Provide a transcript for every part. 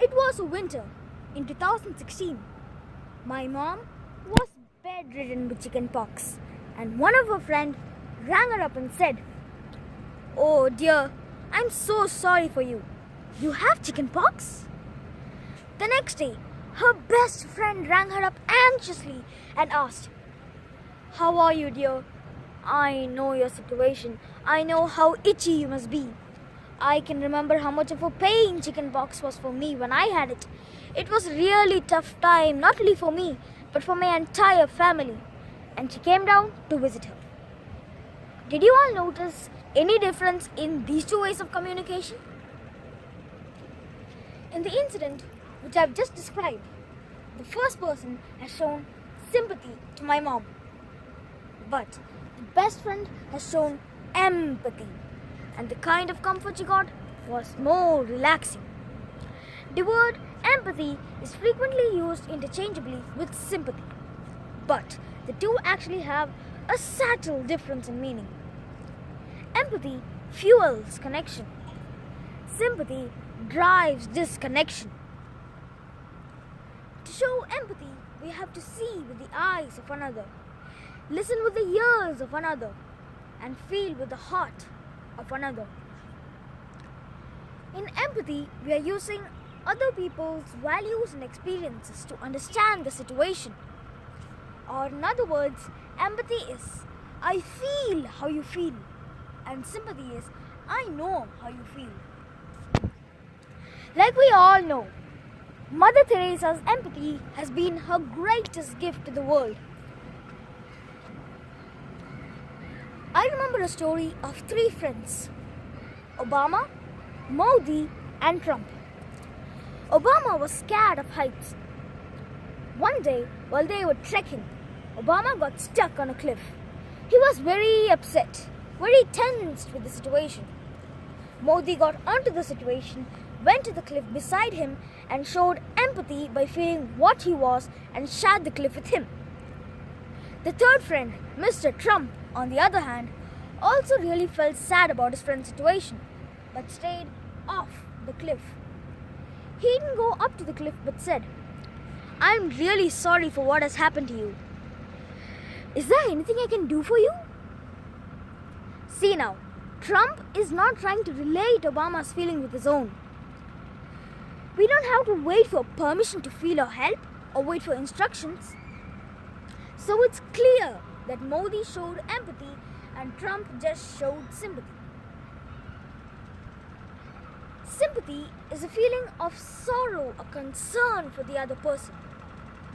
It was winter in 2016. My mom was bedridden with chickenpox, and one of her friends rang her up and said, "Oh dear, I'm so sorry for you. You have chickenpox?" The next day, her best friend rang her up anxiously and asked, "How are you, dear? I know your situation. I know how itchy you must be. I can remember how much of a pain chickenpox was for me when I had it. It was really tough time, not only for me, but for my entire family." And she came down to visit her. Did you all notice any difference in these two ways of communication? In the incident which I've just described, the first person has shown sympathy to my mom, but the best friend has shown empathy, and the kind of comfort she got was more relaxing. The word empathy is frequently used interchangeably with sympathy, but the two actually have a subtle difference in meaning. Empathy fuels connection. Sympathy drives disconnection. To show empathy, we have to see with the eyes of another, listen with the ears of another, and feel with the heart of another. In empathy, we are using other people's values and experiences to understand the situation. Or in other words, empathy is, I feel how you feel, and sympathy is, I know how you feel. Like we all know, Mother Teresa's empathy has been her greatest gift to the world. I remember a story of three friends: Obama, Modi, and Trump. Obama was scared of heights. One day, while they were trekking, Obama got stuck on a cliff. He was very upset, very tensed with the situation. Modi got onto the situation, went to the cliff beside him, and showed empathy by feeling what he was and shared the cliff with him. The third friend, Mr. Trump, on the other hand, also really felt sad about his friend's situation, but stayed off the cliff. He didn't go up to the cliff but said, "I'm really sorry for what has happened to you. Is there anything I can do for you?" See now, Trump is not trying to relate Obama's feeling with his own. We don't have to wait for permission to feel or help, or wait for instructions. So it's clear that Modi showed empathy and Trump just showed sympathy. Sympathy is a feeling of sorrow or concern for the other person.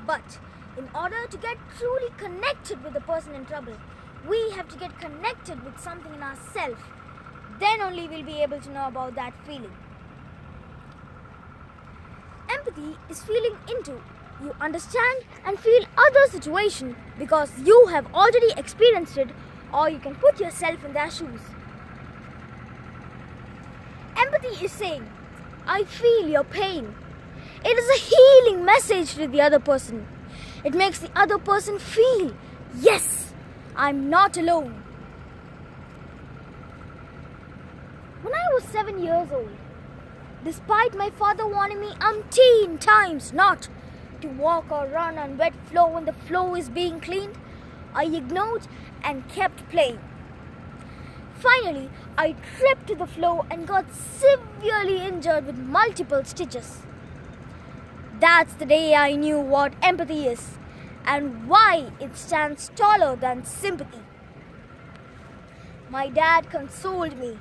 But in order to get truly connected with the person in trouble, we have to get connected with something in ourselves. Then only we'll be able to know about that feeling. Empathy is feeling into, you understand and feel other situation because you have already experienced it, or you can put yourself in their shoes. Empathy is saying, "I feel your pain." It is a healing message to the other person. It makes the other person feel, yes, I'm not alone. When I was 7 years old, despite my father warning me umpteen times not to walk or run on wet floor when the floor is being cleaned, I ignored and kept playing. Finally, I tripped to the floor and got severely injured with multiple stitches. That's the day I knew what empathy is and why it stands taller than sympathy. My dad consoled me.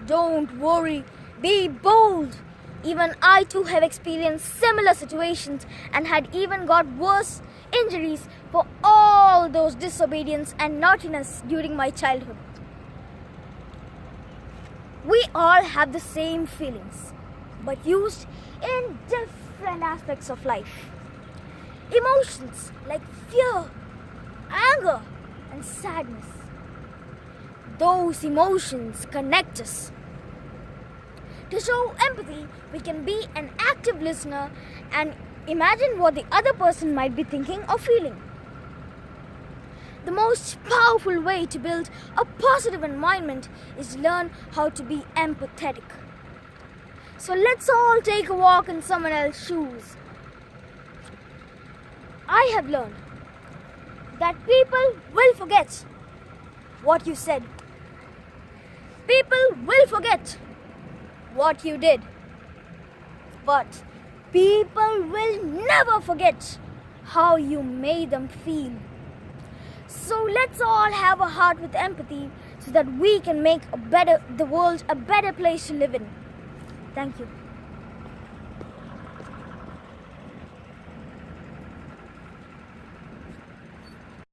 "Don't worry, be bold. Even I too have experienced similar situations and had even got worse injuries for all those disobedience and naughtiness during my childhood." We all have the same feelings, but used in different aspects of life. Emotions like fear, anger, and sadness. Those emotions connect us. To show empathy, we can be an active listener and imagine what the other person might be thinking or feeling. The most powerful way to build a positive environment is to learn how to be empathetic. So let's all take a walk in someone else's shoes. I have learned that people will forget what you said. People will forget what you did. But people will never forget how you made them feel. So let's all have a heart with empathy so that we can make the world a better place to live in. Thank you.